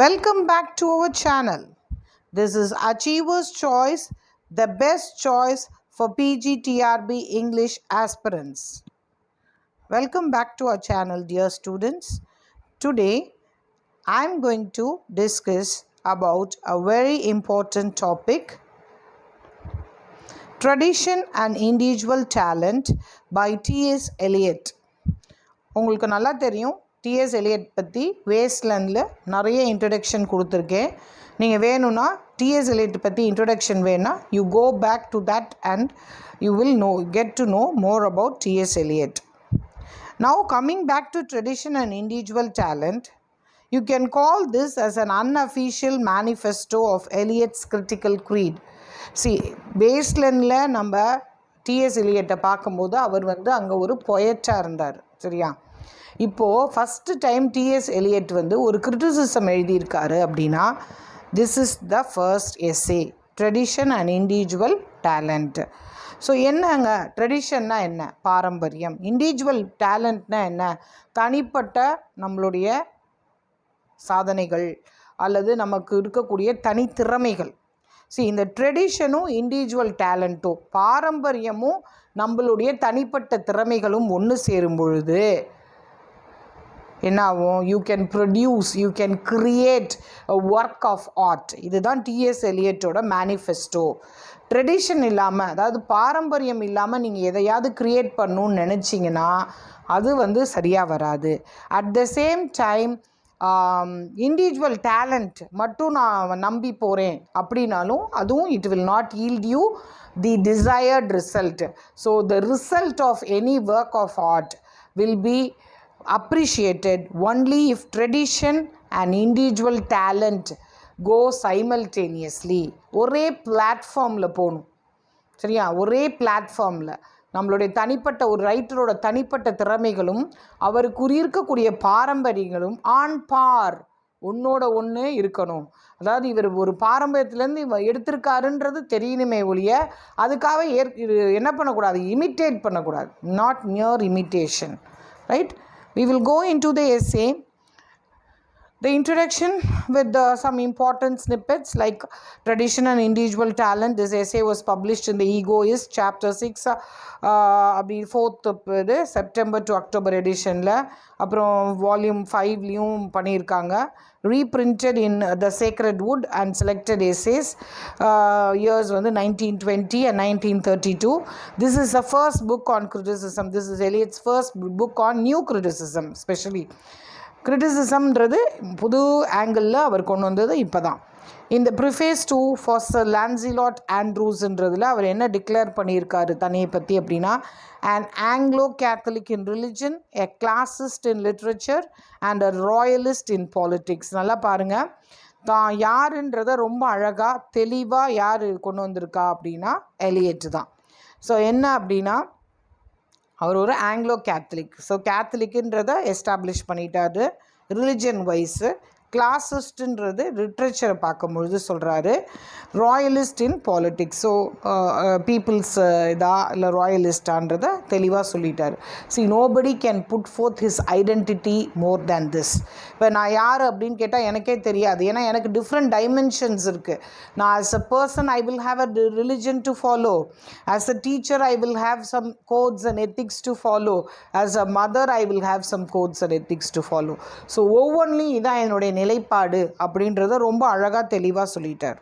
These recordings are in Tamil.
Welcome back to our channel. This is Achiever's Choice, the best choice for PGTRB English aspirants. Welcome back to our channel, dear students. Today, I am going to discuss about a very important topic, Tradition and Individual Talent by T.S. Eliot. உங்களுக்கு நல்லா தெரியும், டிஎஸ் எலியட் பற்றி வேஸ்ட்லேண்டில் நிறைய இன்ட்ரடக்ஷன் கொடுத்துருக்கேன். நீங்கள் வேணும்னா டிஎஸ் எலியட் பற்றி இன்ட்ரடக்ஷன் வேணும்னா you go back to that and you will get to know more about TS Eliot. Now coming back to tradition and individual talent, you can call this as an unofficial manifesto of Eliot's critical creed. See, வேஸ்ட்லேண்டில் நம்ம டிஎஸ் எலியட்டை பார்க்கும்போது அவர் அங்கே ஒரு பொயட்டாக இருந்தார், சரியா? இப்போது ஃபஸ்ட்டு டைம் டிஎஸ் எலியட் ஒரு கிரிட்டிசிசம் எழுதியிருக்காரு அப்படின்னா, this is the first essay, tradition and individual talent. So என்னங்க ட்ரெடிஷன்னா என்ன? பாரம்பரியம். இண்டிவிஜுவல் டேலண்ட்னா என்ன? தனிப்பட்ட நம்மளுடைய சாதனைகள் அல்லது நமக்கு இருக்கக்கூடிய தனித்திறமைகள். இந்த ட்ரெடிஷனும் இண்டிவிஜுவல் டேலண்ட்டும், பாரம்பரியமும் நம்மளுடைய தனிப்பட்ட திறமைகளும் ஒன்று சேரும் பொழுது என்ன ஆகும்? You can produce, you can create a work of art. இதுதான் டிஎஸ் எலியட்டோட மேனிஃபெஸ்டோ. ட்ரெடிஷன் இல்லாமல், அதாவது பாரம்பரியம் இல்லாமல் நீங்கள் எதையாவது க்ரியேட் பண்ணணுன்னு நினச்சிங்கன்னா அது சரியாக வராது. At the same time individual talent மட்டும் நான் நம்பி போகிறேன் அப்படின்னாலும் அதுவும் it will not yield you the desired result. So the result of any work of art will be appreciated only if tradition and individual talent go simultaneously. ஒரே பிளாட்ஃபார்மில் போகணும், சரியா? ஒரே பிளாட்ஃபார்மில் நம்மளுடைய தனிப்பட்ட ஒரு ரைட்டரோட தனிப்பட்ட திறமைகளும் அவருக்கு இருக்கக்கூடிய பாரம்பரியங்களும் ஆன் பார் ஒன்றோட ஒன்று இருக்கணும். அதாவது இவர் ஒரு பாரம்பரியத்துலேருந்து இவர் எடுத்திருக்காருன்றது தெரியணுமே ஒழிய அதுக்காக என்ன பண்ணக்கூடாது? இமிட்டேட் பண்ணக்கூடாது. Not மியர் imitation, right? We will go into the essay, the introduction with some important snippets like tradition and individual talent. This essay was published in the Egoist chapter 6 4th September to October editionல. அப்புறம் volume 5லையும் பண்ணியிருக்காங்க. Reprinted in the Sacred Wood and Selected Essays, years 1920 and 1932. This is the first book on criticism. This is Eliot's first book on new criticism, especially கிரிட்டிசிசம்ன்றது புது ஆங்கிளில் அவர் கொண்டு வந்தது இப்போ தான். இந்த ப்ரிஃபேஸ் டு ஃபார் லான்சிலாட் ஆண்ட்ரூஸ்ன்றதில் அவர் என்ன டிக்ளேர் பண்ணியிருக்காரு தன்னையை பற்றி அப்படின்னா, an Anglo-Catholic in religion, a classist in literature and a royalist in politics. நல்லா பாருங்கள், தான் யாருன்றதை ரொம்ப அழகாக தெளிவாக யார் கொண்டு வந்திருக்கா அப்படின்னா எலியட் தான். ஸோ என்ன அப்படின்னா, அவர் ஒரு ஆங்கிலோ கேத்தலிக். ஸோ கேத்தலிக்குன்றதை எஸ்டாப்ளிஷ் பண்ணிட்டாரு ரிலிஜன் வைஸு. கிளாஸிஸ்ட்ன்றது லிட்ரேச்சரை பார்க்கும்பொழுது சொல்கிறாரு. Royalist in politics. So peoples இதா இல்லை ராயலிஸ்டான்றதை தெளிவாக சொல்லிட்டார். Nobody can put forth his identity more than this. இப்போ நான் யார் அப்படின்னு கேட்டால் எனக்கே தெரியாது, ஏன்னா எனக்கு டிஃப்ரெண்ட் டைமென்ஷன்ஸ் இருக்குது. நான் as a person I will have a religion to follow. As a teacher I will have some codes and ethics to follow. As a mother I will have some codes and ethics to follow. So ஒவ்வொன்றிலையும் இதான் என்னுடைய நிலைப்பாடு அப்படின்றத ரொம்ப அழகாக தெளிவாக சொல்லிட்டார்.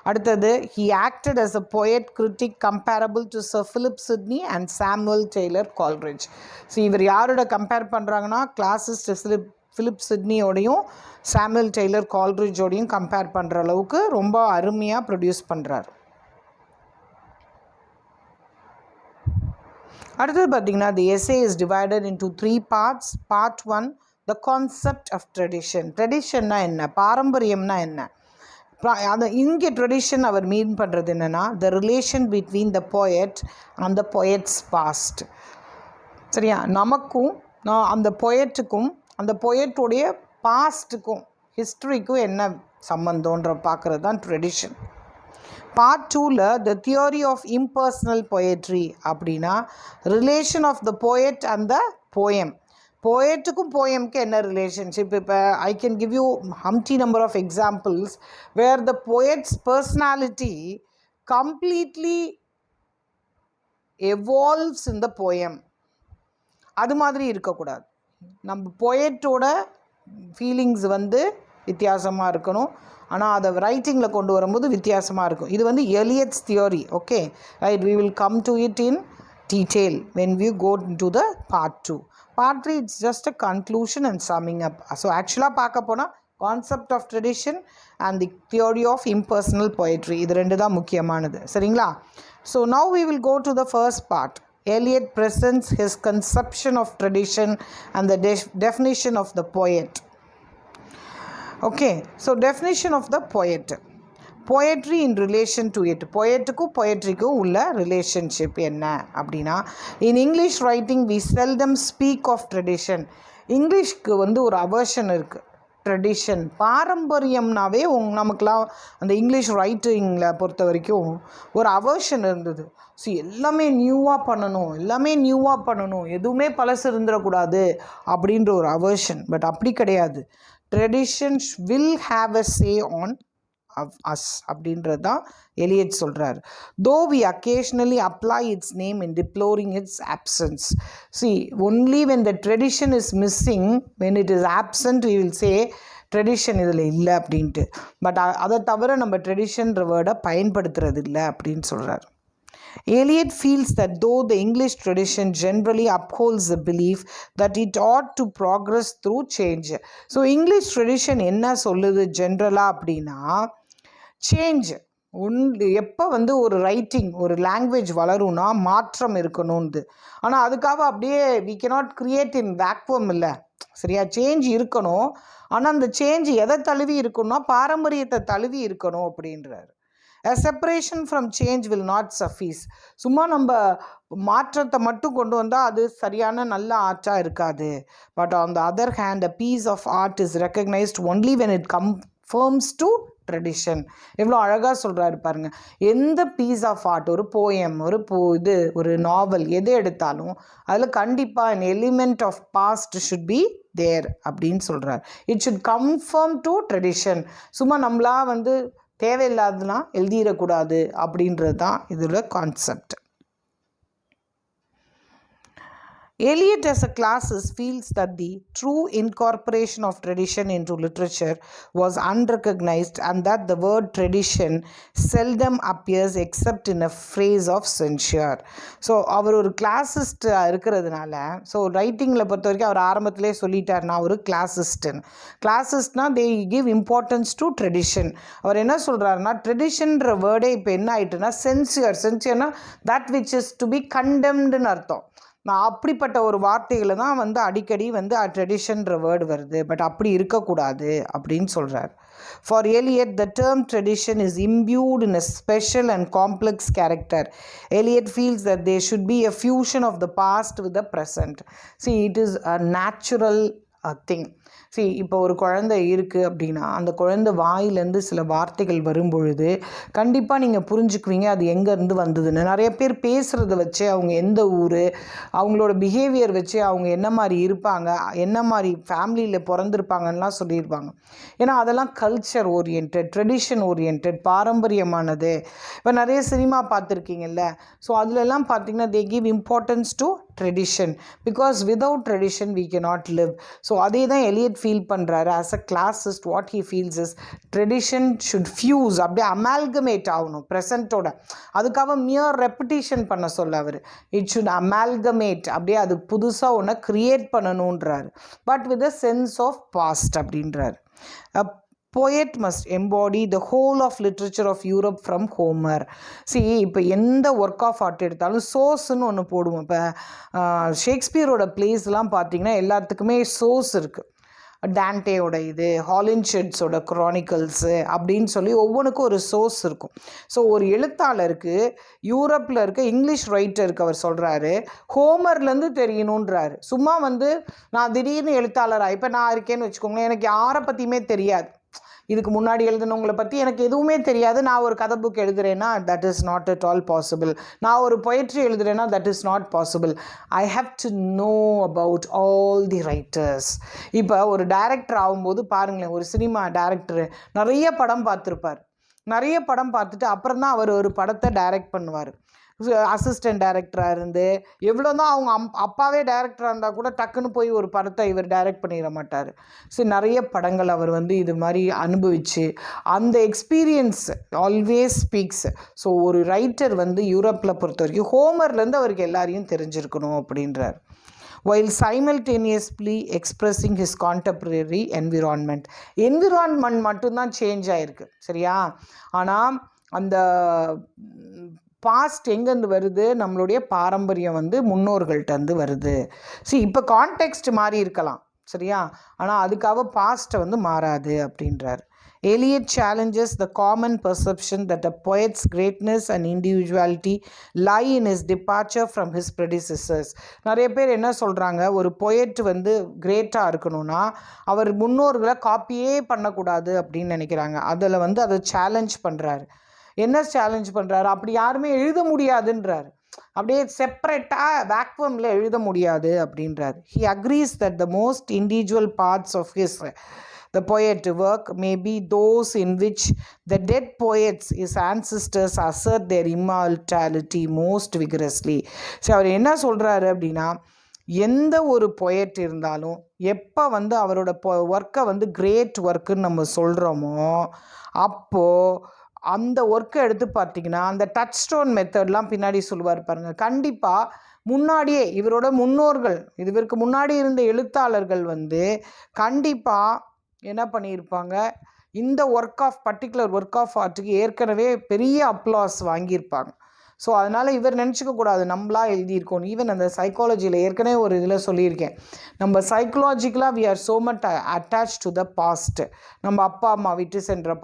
அடுத்தது, he acted as a poet critic comparable to Sir Philip Sidney and Samuel Taylor Coleridge. இவர் யாரோட கம்பேர் பண்ணுறாங்கன்னா, கிளாசிஸ்ட் ஃபிலிப் சிட்னியோடையும் சாமுவல் டெய்லர் கால்ரிட்ஜோடையும் கம்பேர் பண்ணுற அளவுக்கு ரொம்ப அருமையாக ப்ரொடியூஸ் பண்ணுறார். அடுத்தது பார்த்திங்கன்னா, the essay is divided into 3 parts. Part 1, the concept of tradition. ட்ரெடிஷன்னா என்ன? பாரம்பரியம்னா என்ன? அது இங்கே ட்ரெடிஷன் அவர் மீன் பண்ணுறது என்னென்னா, the relation between the poet and the poet's past. சரியா? நமக்கும் அந்த பொயட்டுக்கும் அந்த பொயட்டுடைய பாஸ்ட்டுக்கும் ஹிஸ்ட்ரிக்கும் என்ன சம்மந்தோன்ற பார்க்குறது தான் ட்ரெடிஷன். பார்ட் 2ல் the theory of impersonal poetry அப்படின்னா relation of the poet and the poem. போயட்டுக்கும் போயம்க்கு என்ன ரிலேஷன்ஷிப்? இப்போ I can give you umpteen number of examples where the poet's personality completely evolves in the poem. அது மாதிரி இருக்கக்கூடாது. நம்ம போயட்டோட ஃபீலிங்ஸ் வந்து வித்தியாசமாக இருக்கணும், ஆனால் அதை ரைட்டிங்கில் கொண்டு வரும்போது வித்தியாசமாக இருக்கும். இது வந்து Eliot's theory. Okay right, we will come to it in detail when we go into the part 2. Part 3 it's just a conclusion and summing up. So actually பார்க்க போனால் concept of tradition and the theory of impersonal poetry இது ரெண்டு தான் முக்கியமானது. சரிங்களா? So now we will go to the first part. Eliot presents his conception of tradition and the definition of the poet. Okay, so definition of the poet. Poetry in relation to it. Poetக்கும் poetryக்கும் உள்ள ரிலேஷன்ஷிப் என்ன அப்படின்னா, in English writing we seldom speak of tradition. இங்கிலீஷ்க்கு வந்து ஒரு அவர்ஷன் இருக்குது, ட்ரெடிஷன். பாரம்பரியம்னாவே நமக்கெலாம் அந்த இங்கிலீஷ் ரைட்டிங்கில் பொறுத்த வரைக்கும் ஒரு அவர்ஷன் இருந்தது. ஸோ எல்லாமே நியூவாக பண்ணணும், எதுவுமே பழசு இருந்துடக்கூடாது அப்படின்ற ஒரு அவர்ஷன். பட் அப்படி கிடையாது. Traditions will have a say on of us அப்படின்றது தான் எலியட் சொல்கிறார். though we occasionally apply its name in deploring its absence. See, only when the tradition is missing, when it is absent, we will say tradition இதில் இல்லை அப்படின்ட்டு. பட் அதை தவிர நம்ம ட்ரெடிஷன்ற வேர்டை பயன்படுத்துறது இல்லை அப்படின்னு சொல்கிறார். Eliot feels that though the English tradition generally upholds the belief that it ought to progress through change. So English tradition என்ன சொல்லுது ஜென்ரலாக அப்படின்னா, சேஞ்ச் எப்போ வந்து ஒரு ரைட்டிங் ஒரு லாங்குவேஜ் வளரும்னா மாற்றம் இருக்கணும்னு. ஆனால் அதுக்காக அப்படியே we cannot create in vacuum இல்லை. சரியா? சேஞ்ச் இருக்கணும், ஆனால் அந்த சேஞ்ச் எதை தழுவி இருக்கணும்னா பாரம்பரியத்தை தழுவி இருக்கணும் அப்படின்றார். A separation from change will not suffice. சும்மா நம்ம மாற்றத்தை மட்டும் கொண்டு வந்தால் அது சரியான நல்ல ஆர்ட்டாக இருக்காது. But on the other hand a piece of art is recognized only when it conforms to tradition. எவ்வளோ அழகாக சொல்கிறாரு பாருங்கள். எந்த பீஸ் ஆஃப் ஆர்ட், ஒரு போயம், ஒரு நாவல் எது எடுத்தாலும் அதில் கண்டிப்பாக an element of past should be there அப்படின்னு சொல்கிறார். It should confirm to tradition. சும்மா நம்மளா வந்து தேவையில்லாததுலாம் எழுதிடக்கூடாது அப்படின்றது தான் இதோட concept. Eliot as a classist feels that the true incorporation of tradition into literature was unrecognized and that the word tradition seldom appears except in a phrase of censure. So அவர் ஒரு கிளாசிஸ்ட் இருக்கிறதுனால, ஸோ ரைட்டிங்கில் பொறுத்த வரைக்கும் அவர் ஆரம்பத்திலே சொல்லிட்டார், நான் ஒரு கிளாசிஸ்ட்னு. கிளாசிஸ்ட்னா they give importance to tradition. அவர் என்ன சொல்கிறாருன்னா, ட்ரெடிஷன்ற வேர்டே இப்போ என்ன ஆகிட்டுன்னா சென்சியர்னா that which is to be கண்டெம்டுன்னு அர்த்தம். நான் அப்படிப்பட்ட ஒரு வார்த்தைகளை தான் வந்து அடிக்கடி வந்து ட்ரெடிஷன்ற வேர்டு வருது. பட் அப்படி இருக்கக்கூடாது அப்படின்னு சொல்கிறார். For Eliot, the term tradition is imbued in a special and complex character. Eliot feels that there should be a fusion of the past with the present. See, it is a natural thing. இப்போ ஒரு குழந்தை இருக்குது அப்படின்னா அந்த குழந்தை வாயிலேருந்து சில வார்த்தைகள் வரும்பொழுது கண்டிப்பாக நீங்கள் புரிஞ்சுக்குவீங்க அது எங்கேருந்து வந்ததுன்னு. நிறைய பேர் பேசுகிறத வச்சு அவங்க எந்த ஊர், அவங்களோட பிஹேவியர் வச்சு அவங்க என்ன மாதிரி இருப்பாங்க, என்ன மாதிரி ஃபேமிலியில் பிறந்திருப்பாங்கன்னெலாம் சொல்லியிருப்பாங்க. ஏன்னா அதெல்லாம் கல்ச்சர் ஓரியன்ட், ட்ரெடிஷன் ஓரியன்ட், பாரம்பரியமானது. இப்போ நிறைய சினிமா பார்த்துருக்கீங்கல்ல, ஸோ அதிலெல்லாம் பார்த்திங்கன்னா they give importance to tradition because without tradition we cannot live. So அதே தான் எலியட் ஃபீல் பண்ணுறாரு. As a classicist what he feels is tradition should fuse, அப்படியே அமால்கமேட் ஆகணும் ப்ரெசண்ட்டோட. அதுக்காக மியர் ரெப்பிட்டேஷன் பண்ண சொல்ல அவர். இட் ஷுட் அமால்கமேட், அப்படியே அது புதுசாக ஒன்று க்ரியேட் பண்ணணுன்றார். But with a sense of past அப்படின்றார். poet must embody the whole of literature of Europe from Homer. See, இப்போ எந்த ஒர்க் ஆஃப் ஆர்ட் எடுத்தாலும் சோர்ஸ்ன்னு ஒன்று போடுவோம். இப்போ ஷேக்ஸ்பியரோட பிளேஸ்லாம் பார்த்திங்கன்னா எல்லாத்துக்குமே சோர்ஸ் இருக்குது. டான்டேயோட ஹாலின்ஷெட்ஸோட க்ரானிக்கல்ஸு அப்படின்னு சொல்லி ஒவ்வொன்றுக்கும் ஒரு சோர்ஸ் இருக்கும். ஸோ ஒரு எழுத்தாளருக்கு யூரோப்பில் இருக்க இங்கிலீஷ் ரைட்டருக்கு அவர் சொல்கிறாரு ஹோமர்லேருந்து தெரியணுன்றாரு. சும்மா வந்து நான் திடீர்னு எழுத்தாளராக இப்போ நான் இருக்கேன்னு வச்சுக்கோங்களேன், எனக்கு யாரை பற்றியுமே தெரியாது, இதுக்கு முன்னாடி எழுதினவங்களை பற்றி எனக்கு எதுவுமே தெரியாது, நான் ஒரு கதை புக் எழுதுகிறேன்னா that is not at all possible. நான் ஒரு பொயட்ரி எழுதுகிறேன்னா that is not possible. I have to know about all the writers. இப்போ ஒரு டைரக்டர் ஆகும்போது பாருங்களேன், ஒரு சினிமா டைரக்டரு நிறைய படம் பார்த்துருப்பார். நிறைய படம் பார்த்துட்டு அப்புறம் தான் அவர் ஒரு படத்தை டைரக்ட் பண்ணுவார். அசிஸ்டன்ட் டைரக்டராக இருந்து எவ்வளோ தான் அவங்க அப்பாவே டைரக்டராக இருந்தால் கூட டக்குன்னு போய் ஒரு படத்தை இவர் டைரக்ட் பண்ணிட மாட்டார். ஸோ நிறைய படங்கள் அவர் இது மாதிரி அனுபவித்து அந்த எக்ஸ்பீரியன்ஸ் ஆல்வேஸ் ஸ்பீக்ஸ். ஸோ ஒரு ரைட்டர் யூரோப்பில் பொறுத்த வரைக்கும் ஹோமர்லேருந்து அவருக்கு எல்லாரையும் தெரிஞ்சிருக்கணும் அப்படின்றார். while simultaneously expressing his contemporary environment. Environment மட்டும்தான் சேஞ்ச் ஆகிருக்கு, சரியா? ஆனால் அந்த பாஸ்ட் எங்கேருந்து வருது? நம்மளுடைய பாரம்பரியம் முன்னோர்கள்ட்டேருந்து வருது. சரி, இப்போ கான்டெக்ஸ்ட் மாறி இருக்கலாம், சரியா? ஆனால் அதுக்காக பாஸ்ட்டை மாறாது அப்படின்றார். Eliot challenges the common perception that a poet's greatness and individuality lie in his departure from his predecessors. நிறைய பேர் என்ன சொல்கிறாங்க, ஒரு பொயட் கிரேட்டாக இருக்கணும்னா அவர் முன்னோர்களை காப்பியே பண்ணக்கூடாது அப்படின்னு நினைக்கிறாங்க. அதில் அதை சேலஞ்ச் பண்ணுறாரு. என்ன சேலஞ்ச் பண்ணுறாரு? அப்படி யாருமே எழுத முடியாதுன்றார். அப்படியே செப்பரேட்டாக வேக்வமில் எழுத முடியாது அப்படின்றார். He agrees that the most individual parts of the poet work may be those in which the dead poets, his ancestors, assert their immortality most vigorously. So அவர் என்ன சொல்கிறாரு அப்படின்னா, எந்த ஒரு பொயட் இருந்தாலும் எப்போ அவரோட ஒர்க்கை கிரேட் ஒர்க்குன்னு நம்ம சொல்கிறோமோ அப்போது அந்த ஒர்க்கை எடுத்து பார்த்திங்கன்னா அந்த டச் ஸ்டோன் மெத்தட்லாம் பின்னாடி சொல்லுவார் பாருங்கள். கண்டிப்பாக முன்னாடியே இவரோட முன்னோர்கள், இவருக்கு முன்னாடி இருந்த எழுத்தாளர்கள் கண்டிப்பாக என்ன பண்ணியிருப்பாங்க, இந்த பர்டிகுலர் ஒர்க் ஆஃப் ஆர்ட்டுக்கு ஏற்கனவே பெரிய அப்ளாஸ் வாங்கியிருப்பாங்க. ஸோ அதனால் இவர் நினச்சிக்கக்கூடாது நம்மளா எழுதியிருக்கோம். ஈவன் அந்த சைக்காலஜியில் ஏற்கனவே ஒரு இதில் சொல்லியிருக்கேன், நம்ம சைக்கலாஜிக்கலாக we are so much attach to the past. நம்ம அப்பா அம்மா விட்டு சென்ற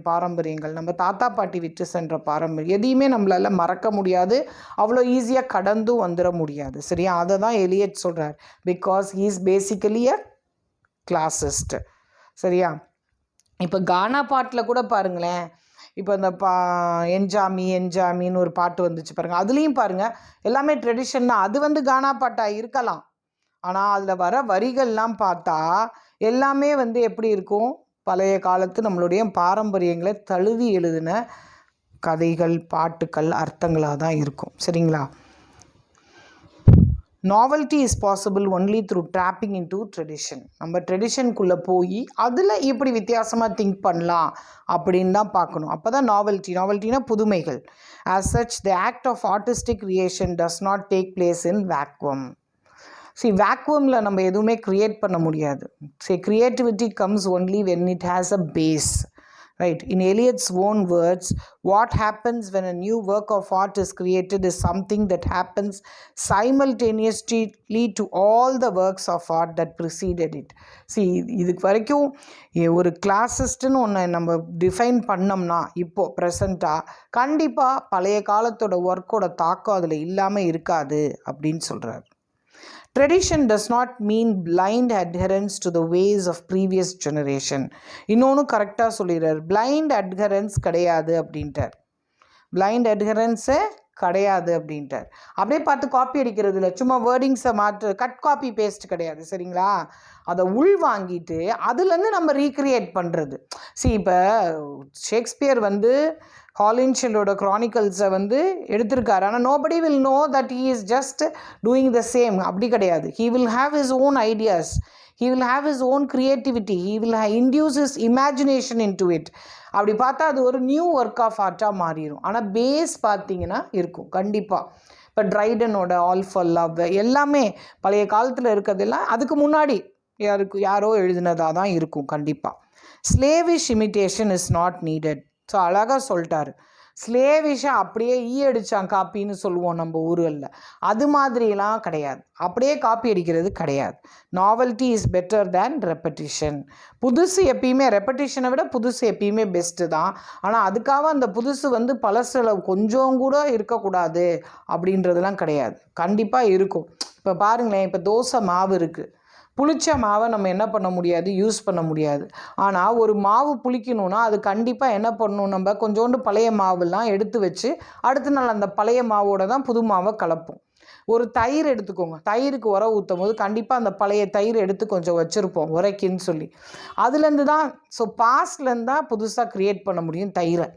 பாரம்பரியங்கள், நம்ம தாத்தா பாட்டி விட்டு சென்ற பாரம்பரியம் எதையுமே நம்மளால் மறக்க முடியாது, அவ்வளோ ஈஸியாக கடந்தும் வந்துட முடியாது, சரியா? அதை தான் எலியட் சொல்கிறார். Because he is basically a classist, சரியா? இப்போ கானா பாட்டில் கூட பாருங்களேன், இப்போ இந்த என்ஜாமின்னு ஒரு பாட்டு வந்துச்சு பாருங்கள், அதுலேயும் பாருங்கள் எல்லாமே ட்ரெடிஷன் தான். அது கானா பாட்டாக இருக்கலாம், ஆனால் அதில் வர வரிகள்லாம் பார்த்தா எல்லாமே எப்படி இருக்கும், பழைய காலத்து நம்மளுடைய பாரம்பரியங்களை தழுவி எழுதின கதைகள், பாட்டுக்கள், அர்த்தங்களாக தான் இருக்கும், சரிங்களா? Novelty is possible only through dropping in to tradition. நம்ம ட்ரெடிஷனுக்குள்ளே போய் அதில் எப்படி வித்தியாசமாக திங்க் பண்ணலாம் அப்படின்னு தான் பார்க்கணும். அப்போ தான் நாவல்ட்டினா புதுமைகள். As such the act of artistic creation does not take place in vacuum. வேக்வமில் நம்ம எதுவுமே க்ரியேட் பண்ண முடியாது. Creativity comes only when it has a base. Right. In Eliot's own words, what happens when a new work of art is created is something that happens simultaneously to all the works of art that preceded it. இதுக்கு வரைக்கும் ஒரு கிளாசிஸ்ட்னு ஒன்று நம்ம டிஃபைன் பண்ணோம்னா இப்போது ப்ரெசண்ட்டாக கண்டிப்பாக பழைய காலத்தோட ஒர்க்கோட தாக்கம் அதில் இல்லாமல் இருக்காது அப்படின்னு சொல்கிறார். Tradition does not mean blind adherence to the ways of previous generation. இன்னொன்று கரெக்டாக சொல்லிடுறார், பிளைண்ட் அட்ஹரன்ஸ் கிடையாது அப்படின்ட்டார். பிளைண்ட் அட்ஹரன்ஸு கிடையாது அப்படின்ட்டார். அப்படியே பார்த்து காப்பி அடிக்கிறது இல்லை, சும்மா வேர்டிங்ஸை கட் காப்பி பேஸ்ட் கிடையாது, சரிங்களா? அதை உள் வாங்கிட்டு அதுலேருந்து நம்ம ரீக்ரியேட் பண்ணுறது. இப்போ ஷேக்ஸ்பியர் ஹாலின்ஷியலோட க்ரானிக்கல்ஸை எடுத்திருக்காரு, ஆனால் nobody will know that he is just doing the same. அப்படி கிடையாது. He will have his own ideas, he will have his own creativity, he will induce his imagination in to it. அப்படி பார்த்தா அது ஒரு நியூ ஒர்க் ஆஃப் ஆர்ட்டாக மாறிடும். ஆனால் பேஸ் பார்த்திங்கன்னா இருக்கும் கண்டிப்பாக. இப்போ ட்ரைடனோட ஆல் ஃபார் லவ் எல்லாமே பழைய காலத்தில் இருக்கிறதெல்லாம் அதுக்கு முன்னாடி யாரோ எழுதினதாக தான் இருக்கும் கண்டிப்பாக. Slavish imitation is not needed. So அழகாக சொல்லிட்டாரு. ஸ்லேவிஷாக அப்படியே அடித்தான் காப்பின்னு சொல்லுவோம் நம்ம ஊர்களில், அது மாதிரிலாம் கிடையாது. அப்படியே காப்பி அடிக்கிறது கிடையாது. Novelty is better than repetition. புதுசு எப்பயுமே, ரெப்படிஷனை விட புதுசு எப்பயுமே பெஸ்ட்டு தான். ஆனால் அதுக்காக அந்த புதுசு பழசில் கொஞ்சம் கூட இருக்கக்கூடாது அப்படின்றதுலாம் கிடையாது, கண்டிப்பாக இருக்கும். இப்போ பாருங்களேன், இப்போ தோசை மாவு இருக்குது, புளிச்ச மாவை நம்ம என்ன பண்ண முடியாது, யூஸ் பண்ண முடியாது. ஆனால் ஒரு மாவு புளிக்கணும்னா அது கண்டிப்பாக என்ன பண்ணணும், நம்ம கொஞ்சோண்டு பழைய மாவுலாம் எடுத்து வச்சு அடுத்த நாள் அந்த பழைய மாவோட தான் புது மாவை கலப்போம். ஒரு தயிர் எடுத்துக்கோங்க, தயிருக்கு உரம் ஊற்றும் போது கண்டிப்பாக அந்த பழைய தயிர் எடுத்து கொஞ்சம் வச்சுருப்போம் உரைக்குன்னு சொல்லி. அதுலேருந்து தான் பாஸ்ட்லேருந்து தான் புதுசாக க்ரியேட் பண்ண முடியும் தயிரை.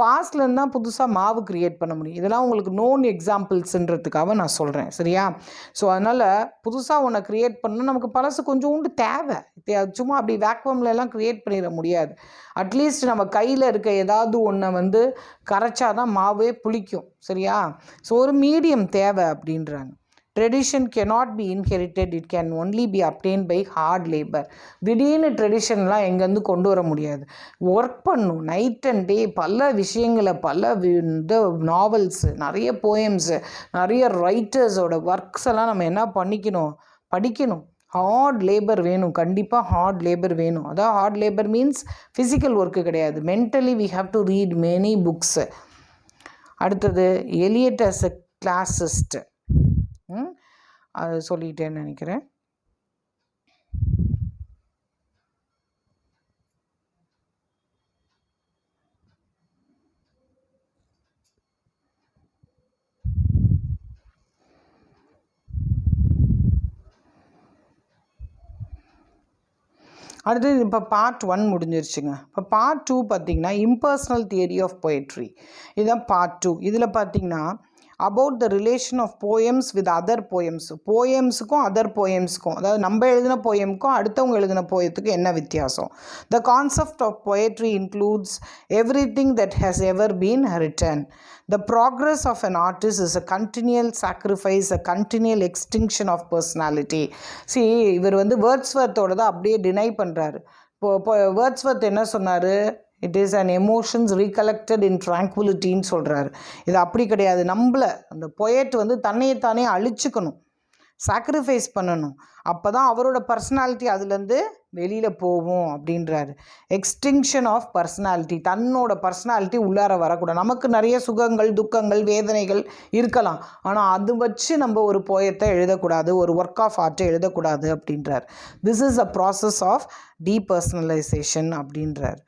பாஸ்ட்லேருந்து தான் புதுசாக மாவு க்ரியேட் பண்ண முடியும். இதெல்லாம் உங்களுக்கு நோன் எக்ஸாம்பிள்ஸுன்றதுக்காக நான் சொல்கிறேன், சரியா? அதனால் புதுசாக ஒன்றை க்ரியேட் பண்ணணும், நமக்கு பழசு கொஞ்சோண்டு தேவை. சும்மா அப்படி வேக்வம்லலாம் க்ரியேட் பண்ணிட முடியாது. அட்லீஸ்ட் நம்ம கையில் இருக்க ஏதாவது ஒன்றை கரைச்சாதான் மாவே புளிக்கும், சரியா? ஒரு மீடியம் தேவை அப்படின்றாங்க. Tradition cannot be inherited, it can only be obtained by hard labor. திடீர்னு ட்ரெடிஷன்லாம் எங்கேருந்து கொண்டு வர முடியாது. ஒர்க் பண்ணும் நைட் அண்ட் டே, பல விஷயங்களை, பல இந்த நாவல்ஸு, நிறைய போயம்ஸு, நிறைய ரைட்டர்ஸோட ஒர்க்ஸ் எல்லாம் நம்ம என்ன படிக்கணும். ஹார்ட் லேபர் வேணும், கண்டிப்பாக ஹார்ட் லேபர் வேணும். அதான் hard labour means physical work கிடையாது, mentally we have to read many books. அடுத்தது எலியட் அஸ் எ கிளாசிஸ்ட், அது சொல்லிட்டேன்னு நினைக்கிறேன். அடுத்தது இப்போ பார்ட் 1 முடிஞ்சிருச்சுங்க. இப்போ பார்ட் 2 பார்த்திங்கன்னா இம்பர்சனல் தியரி ஆஃப் பொயட்ரி, இதுதான் பார்ட் 2. இதில் பார்த்திங்கன்னா about the relation of poems with other poems, போயம்ஸுக்கும் அதர் போயம்ஸுக்கும், அதாவது நம்ம எழுதின போயமுக்கும் அடுத்தவங்க எழுதின போயத்துக்கும் என்ன வித்தியாசம். The concept of poetry includes everything that has ever been written. The progress of an artist is a continual sacrifice, a continual extinction of personality. இவர் வேர்ட்ஸ்வர்த்தோட தான் அப்படியே டினை பண்ணுறாரு. இப்போ வேர்ட்ஸ்வர்த் என்ன சொன்னார், it is an emotions recollected in ட்ராங்குவிலிட்டின்னு சொல்கிறாரு. இது அப்படி கிடையாது. நம்மளை அந்த பொயட் தன்னைத்தானே அழிச்சுக்கணும், சாக்ரிஃபைஸ் பண்ணணும். அப்போ தான் அவரோட பர்சனாலிட்டி அதுலேருந்து வெளியில் போகும் அப்படின்றாரு. எக்ஸ்டிங்ஷன் ஆஃப் பர்சனாலிட்டி, தன்னோட பர்சனாலிட்டி உள்ளார வரக்கூடாது. நமக்கு நிறைய சுகங்கள், துக்கங்கள், வேதனைகள் இருக்கலாம், ஆனால் அது வச்சு நம்ம ஒரு போயத்தை எழுதக்கூடாது, ஒரு ஒர்க் ஆஃப் ஆர்ட்டை எழுதக்கூடாது அப்படின்றார். This is a process of depersonalization அப்படின்றார்.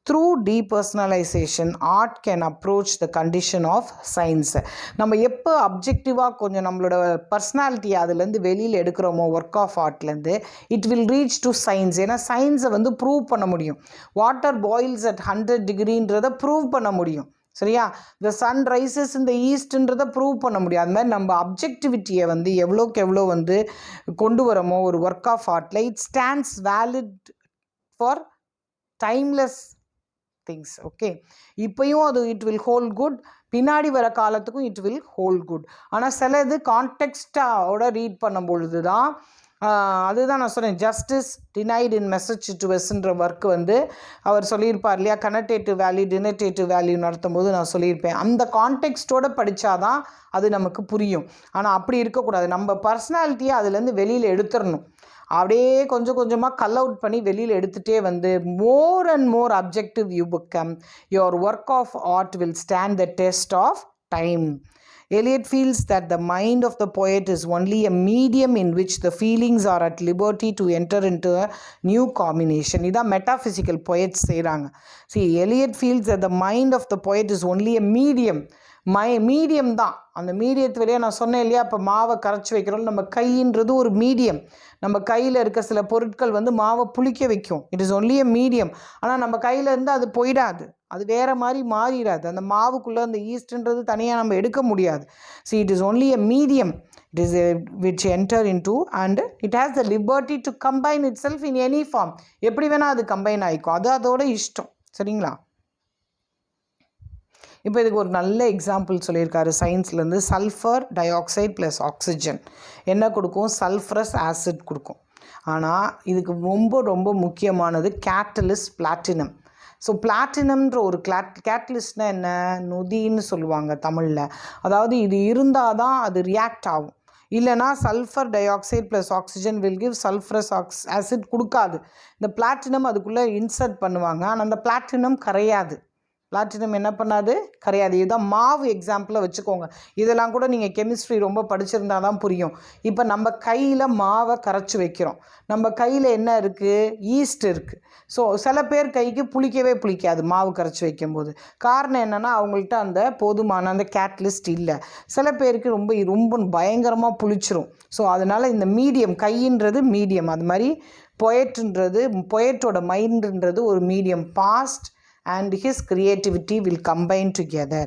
Through depersonalization, art can approach the condition of science. நம்ம எப்போ அப்ஜெக்டிவாக கொஞ்சம் நம்மளோட பர்சனாலிட்டியை அதுலேருந்து வெளியில் எடுக்கிறோமோ ஒர்க் ஆஃப் ஆர்ட்லேருந்து, it will reach to science. ஏன்னா சயின்ஸை ப்ரூவ் பண்ண முடியும். வாட்டர் பாயில்ஸ் அட் 100 டிகிரின்றதை ப்ரூவ் பண்ண முடியும், சரியா? த சன் ரைசஸ் இந்த ஈஸ்ட்ன்றதை ப்ரூவ் பண்ண முடியும். அது மாதிரி நம்ம அப்ஜெக்டிவிட்டியை எவ்வளோக்கு எவ்வளோ கொண்டு வரோமோ ஒரு ஒர்க் ஆஃப் ஆர்ட்டில், it stands valid for timeless things. Okay, இப்போயும் அது இட் வில் ஹோல்ட் குட், பின்னாடி வர காலத்துக்கும் இட் வில் ஹோல்ட் குட். ஆனால் சிலது கான்டெக்ஸ்டாவோட ரீட் பண்ணும் பொழுது தான், அதுதான் நான் சொன்னேன், justice denied in message to வெஸ்ன்ற ஒர்க் அவர் சொல்லியிருப்பார் இல்லையா, கனடேட்டிவ் வேல்யூ டினடேட்டிவ் வேல்யூ நடத்தும் போது நான் சொல்லியிருப்பேன், அந்த கான்டெக்ஸ்டோடு படித்தாதான் அது நமக்கு புரியும். ஆனால் அப்படி இருக்கக்கூடாது, நம்ம பர்சனாலிட்டியை அதுலேருந்து வெளியில் எடுத்துடணும். அப்படியே கொஞ்சம் கொஞ்சமாக கல் அவுட் பண்ணி வெளியில் எடுத்துகிட்டே more and more objective you become, your work of art will stand the test of time. Eliot feels that the mind of the poet is only a medium in which the feelings are at liberty to enter into a new combination. இதான் metaphysical poets செய்கிறாங்க. Eliot feels that the mind of the poet is only a medium. Medium தான், அந்த மீடியத்து வழியாக நான் சொன்னேன் இல்லையா, இப்போ மாவை கரைச்சி வைக்கிறோம், நம்ம கைன்றது ஒரு மீடியம். நம்ம கையில் இருக்க சில பொருட்கள் மாவை புளிக்க வைக்கும், it is only a medium. ஆனால் நம்ம கையில் இருந்து அது போயிடாது, அது வேறு மாதிரி மாறிடாது. அந்த மாவுக்குள்ளே அந்த ஈஸ்ட்ன்றது தனியாக நம்ம எடுக்க முடியாது. It is only a medium, it is which enter in to and it has the liberty to combine itself in any form. எப்படி வேணால் அது கம்பைன் ஆகிக்கும், அது அதோட இஷ்டம், சரிங்களா? இப்போ இதுக்கு ஒரு நல்ல எக்ஸாம்பிள் சொல்லியிருக்காரு சயின்ஸ்லேருந்து. Sulphur dioxide plus oxygen என்ன கொடுக்கும், சல்ஃபரஸ் ஆசிட் கொடுக்கும். ஆனால் இதுக்கு ரொம்ப ரொம்ப முக்கியமானது கேட்டலிஸ்ட் பிளாட்டினம். பிளாட்டினம்ன்ற ஒரு கேட்டலிஸ்ட்னால் என்ன, நொதின்னு சொல்லுவாங்க தமிழில். அதாவது இது இருந்தால் தான் அது ரியாக்ட் ஆகும், இல்லைனா sulphur dioxide plus oxygen will give sulphurous acid கொடுக்காது. இந்த பிளாட்டினம் அதுக்குள்ளே இன்சர்ட் பண்ணுவாங்க, ஆனால் அந்த பிளாட்டினம் கரையாது, பிளாட்டினம் என்ன பண்ணாது? கரையாது. இதுதான் மாவு எக்ஸாம்பிளை வச்சுக்கோங்க. இதெல்லாம் கூட நீங்கள் கெமிஸ்ட்ரி ரொம்ப படிச்சிருந்தா தான் புரியும். இப்போ நம்ம கையில் மாவை கரைச்சி வைக்கிறோம். நம்ம கையில் என்ன இருக்குது? ஈஸ்ட் இருக்குது. ஸோ சில பேர் கைக்கு புளிக்காது மாவு கரைச்சி வைக்கும்போது. காரணம் என்னென்னா அவங்கள்ட்ட அந்த போதுமான அந்த கேட்லிஸ்ட் இல்லை. சில பேருக்கு ரொம்ப ரொம்ப பயங்கரமாக புளிச்சிரும். ஸோ அதனால் இந்த மீடியம், கையின்றது மீடியம். அது மாதிரி பொயட்டோட மைண்டுன்றது ஒரு medium. Past and his creativity will combine together.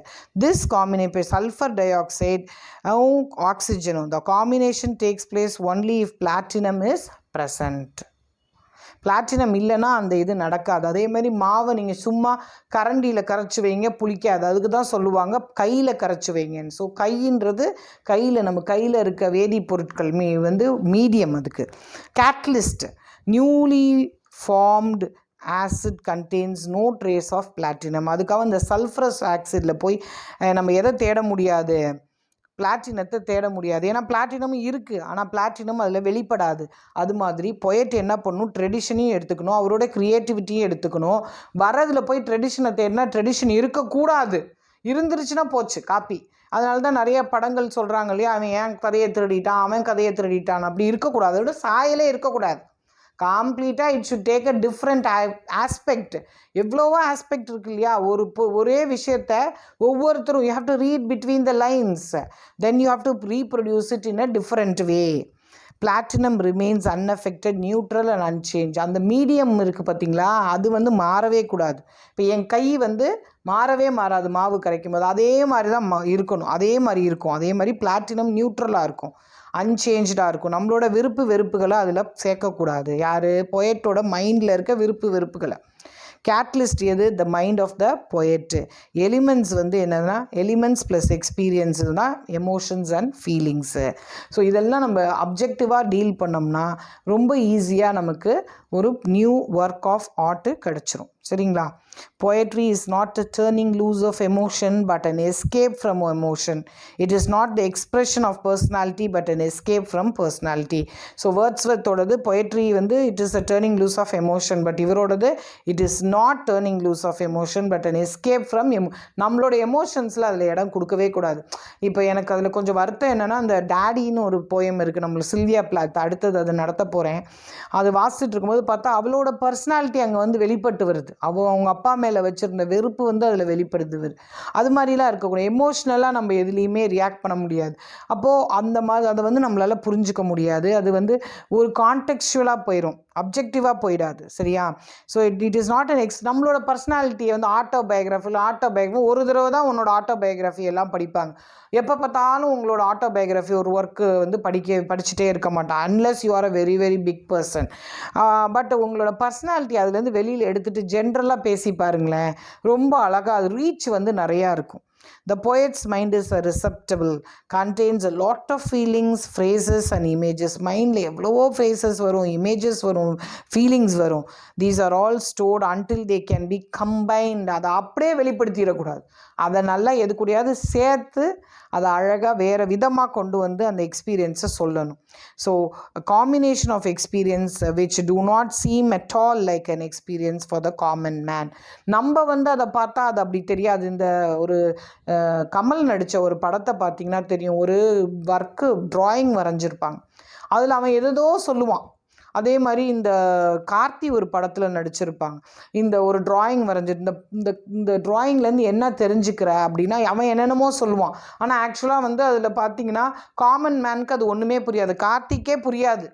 This combination, sulfur dioxide and oxygen, the combination takes place only if platinum is present. Platinum இல்லைன்னா அந்த இது நடக்காது. அதே மாதிரி மாவை நீங்கள் சும்மா கரண்டியில் கரைச்சி வைங்க, புளிக்காது. அதுக்கு தான் சொல்லுவாங்க கையில் கரைச்சி வைங்கன்னு. ஸோ கையின்றது நம்ம கையில் இருக்க வேதிப்பொருட்கள் மீடியம். அதுக்கு catalyst, newly formed acid contains no trace of platinum. அதுக்காக இந்த சல்ஃபரஸ் ஆக்சிடில் போய் நம்ம எதை தேட முடியாது? பிளாட்டினத்தை தேட முடியாது. ஏன்னா பிளாட்டினமும் இருக்குது, ஆனால் பிளாட்டினம் அதில் வெளிப்படாது. அது மாதிரி பொயட் என்ன பண்ணணும்? ட்ரெடிஷனையும் எடுத்துக்கணும், அவரோட க்ரியேட்டிவிட்டியும் எடுத்துக்கணும். வரதில் போய் ட்ரெடிஷனை தேடினா ட்ரெடிஷன் இருக்கக்கூடாது. இருந்துருச்சுன்னா போச்சு, காப்பி. அதனால தான் நிறைய படங்கள் சொல்கிறாங்க இல்லையா, அவன் ஏன் கதையை திருடிட்டான், அவன் கதையை திருடிட்டான். அப்படி இருக்கக்கூடாது. அதோட சாயலே இருக்கக்கூடாது. கம்ப்ளீட்டாக it should take a different aspect. எவ்வளவோ ஆஸ்பெக்ட் இருக்கு இல்லையா? ஒரே விஷயத்த ஒவ்வொருத்தரும் you have to read between the lines, then you have to reproduce it in a different way. Platinum remains unaffected, neutral and unchange. அந்த மீடியம் இருக்குது பார்த்தீங்களா, அது மாறவே கூடாது. இப்போ என் கை மாறவே மாறாது மாவு கரைக்கும் போது. அதே மாதிரி தான் இருக்கணும், அதே மாதிரி இருக்கும். அதே மாதிரி பிளாட்டினம் நியூட்ரலாக இருக்கும், அன்சேஞ்சாக இருக்கும். நம்மளோட விருப்பு வெறுப்புகளை அதில் சேர்க்கக்கூடாது. யார்? பொயட்டோட மைண்டில் இருக்க விருப்பு வெறுப்புகளை. கேட்லிஸ்ட் எது? The mind of the poet. Elements என்னதுன்னா எலிமெண்ட்ஸ் ப்ளஸ் எக்ஸ்பீரியன்ஸுனா எமோஷன்ஸ் அண்ட் ஃபீலிங்ஸு. ஸோ இதெல்லாம் நம்ம அப்ஜெக்டிவாக டீல் பண்ணோம்னா ரொம்ப ஈஸியாக நமக்கு ஒரு நியூ ஒர்க் ஆஃப் ஆர்ட்டு கிடச்சிரும். சரிங்களா? Poetry is not a turning loose of emotion but an escape from emotion. It is not the expression of personality but an escape from personality. So Wordsworth-ஓடது poetry it is a turning loose of emotion, but இவரோடது it is not turning loose of emotion but an escape from நம்மளோட எமோஷன்ஸில் அதில் இடம் கொடுக்கவே கூடாது. இப்போ எனக்கு அதில் கொஞ்சம் வருத்தம் என்னென்னா, அந்த டேடின்னு ஒரு போயம் இருக்குது நம்மளுக்கு, சில்வியா பிளாத். அடுத்தது அதை நடத்த போகிறேன். அது வாசிச்சுட்டு இருக்கும்போது பார்த்தா அவளோட பர்சனாலிட்டி அங்கே வெளிப்பட்டு வருது. அவங்க அப்பா மேலே வச்சுருந்த வெறுப்பு அதில் வெளிப்படுது. அது மாதிரிலாம் இருக்கக்கூடாது. எமோஷ்னலாக நம்ம எதுலேயுமே ரியாக்ட் பண்ண முடியாது. அப்போது அந்த மாதிரி அதை நம்மளால் புரிஞ்சிக்க முடியாது. அது ஒரு கான்டெக்சுவலாக போயிடும், அப்ஜெக்டிவாக போயிடாது. சரியா? So it is not an நம்மளோட பர்சனாலிட்டியை ஆட்டோபயோகிராஃபி ஒரு தடவை தான் உன்னோட ஆட்டோபயோகிராஃபி எல்லாம் படிப்பாங்க. எப்போ பார்த்தாலும் உங்களோட ஆட்டோபயோகிராஃபி ஒரு ஒர்க்கு படிச்சுட்டே இருக்க மாட்டான், unless you are a very very big person. But உங்களோட பர்சனாலிட்டி அதுலேருந்து வெளியில் எடுத்துகிட்டு ஜென்ரலாக பேசி பாருங்களேன், ரொம்ப அழகாக அது ரீச் நிறையா இருக்கும். The poet's mind is receptible, contains a lot of feelings, phrases and images. Mindல எவ்வளவோ phrases வரும், images வரும், feelings வரும். These are all stored until they can be combined. அதை அப்படியே வெளிப்படுத்திடக்கூடாது. அதை நல்லா எது கூடயாவது சேர்த்து அதை அழகாக வேறு விதமாக கொண்டு அந்த எக்ஸ்பீரியன்ஸை சொல்லணும். So a combination of experience which do not seem at all like an experience for the common man. நம்ம அதை பார்த்தா அது அப்படி தெரியாது. இந்த ஒரு கமல் நடித்த ஒரு படத்தை பார்த்திங்கன்னா தெரியும். ஒரு ஒர்க்கு ட்ராயிங் வரைஞ்சிருப்பாங்க, அதில் அவன் எதோ சொல்லுவான். அதே மாதிரி இந்த கார்த்தி ஒரு படத்தில் நடிச்சிருப்பாங்க. இந்த ஒரு ட்ராயிங் வரைஞ்சிட்டு இந்த ட்ராயிங்லேருந்து என்ன தெரிஞ்சுக்கிற அப்படின்னா அவன் என்னென்னமோ சொல்லுவான். ஆனால் ஆக்சுவலாக அதில் பார்த்திங்கன்னா காமன் மேனுக்கு அது ஒன்றுமே புரியாது. கார்த்திக்கே புரியாது.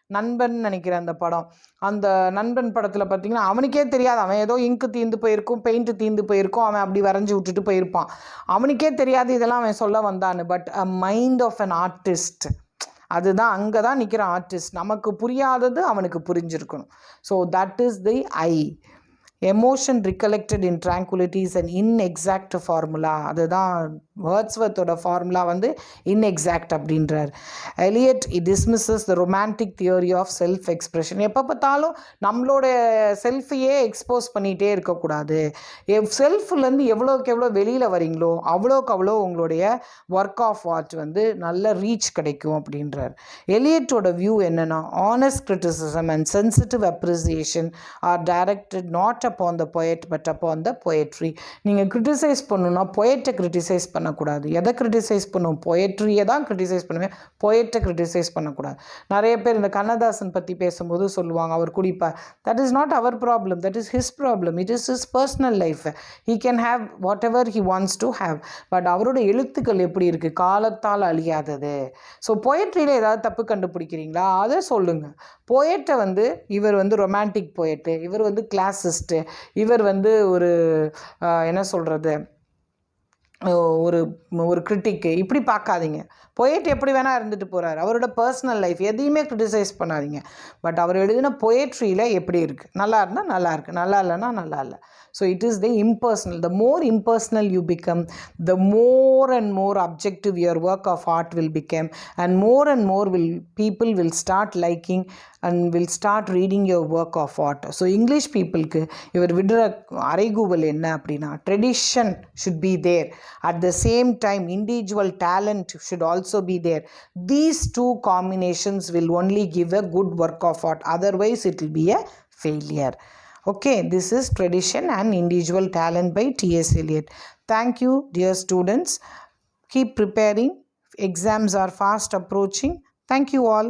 நண்பன் நினைக்கிறேன் அந்த படம். அந்த நண்பன் படத்தில் பார்த்திங்கன்னா அவனுக்கே தெரியாது. அவன் ஏதோ இங்கு தீர்ந்து போயிருக்கும், பெயிண்ட்டு தீர்ந்து போயிருக்கும், அவன் அப்படி வரைஞ்சி விட்டுட்டு போயிருப்பான். அவனுக்கே தெரியாது இதெல்லாம் அவன் சொல்ல வந்தான்னு. But a mind of an artist, அதுதான் அங்கே தான் நிற்கிற ஆர்டிஸ்ட். நமக்கு புரியாதது அவனுக்கு புரிஞ்சிருக்கணும். So that is the I. Emotion recollected in tranquillity is an inexact formula. அதுதான் வேர்ட்ஸ்வர்த்தோட ஃபார்முலா இன்எக்ஸாக்ட் அப்படின்றார். Eliot dismisses the romantic theory of self expression. எப்போ பார்த்தாலும் நம்மளோட செல்ஃபையே எக்ஸ்போஸ் பண்ணிகிட்டே இருக்கக்கூடாது. செல்ஃப்லேருந்து எவ்வளோக்கு எவ்வளோ வெளியில் வரீங்களோ அவ்வளோக்கு அவ்வளோ உங்களுடைய ஒர்க் ஆஃப் ஆர்ட் நல்ல ரீச் கிடைக்கும் அப்படின்றார். எலியட்டோட வியூ என்னென்னா, honest criticism and sensitive appreciation R directed not upon the poet but upon the poetry. நீங்கள் கிரிட்டிசைஸ் பண்ணணும்னா பொயட்டை கிரிட்டிசைஸ் பண்ணக்கூடாது. எதை கிரிட்டிசைஸ் பண்ணும்? பொயட்ரியை தான் கிரிட்டிசைஸ் பண்ணுவேன், பொயட்டை கிரிட்டிசைஸ் பண்ணக்கூடாது. நிறைய பேர் இந்த கண்ணதாசன் பற்றி பேசும்போது சொல்லுவாங்க அவர் குடிப்பார். தட் இஸ் நாட் அவர் problem, that is his problem. It is his personal life. He can have whatever he wants to have. But அவரோட எழுத்துக்கள் எப்படி இருக்குது? காலத்தால் அழியாதது. ஸோ பொயட்ரியில் ஏதாவது தப்பு கண்டுபிடிக்கிறீங்களா? அதை சொல்லுங்கள். போயட்டை வந்து இவர் வந்து ரொமான்டிக் போயட்டு, இவர் வந்து கிளாசிஸ்ட்டு, இவர் வந்து ஒரு என்ன சொல்கிறது, ஒரு ஒரு கிரிட்டிக்கு, இப்படி பார்க்காதீங்க. பொயட் எப்படி வேணால் இருந்துட்டு போகிறார், அவரோட பர்சனல் லைஃப் எதையுமே கிரிட்டிசைஸ் பண்ணாதீங்க. பட் அவர் எழுதின பொயட்ரியில் எப்படி இருக்குது? நல்லா இருந்தால் நல்லா இருக்குது, நல்லா இல்லைன்னா நல்லா இல்லை. So it is the impersonal. The more impersonal you become, the more and more objective your work of art will become, and more people will start liking and will start reading your work of art. So English பீப்புளுக்கு இவர் விடுற அறைகூவல் என்ன அப்படின்னா, tradition should be there, at the same time individual talent should also be there. These two combinations will only give a good work of art, otherwise it will be a failure. Okay, this is Tradition and Individual Talent by T.S. Eliot. Thank you, dear students. Keep preparing. Exams are fast approaching. Thank you all.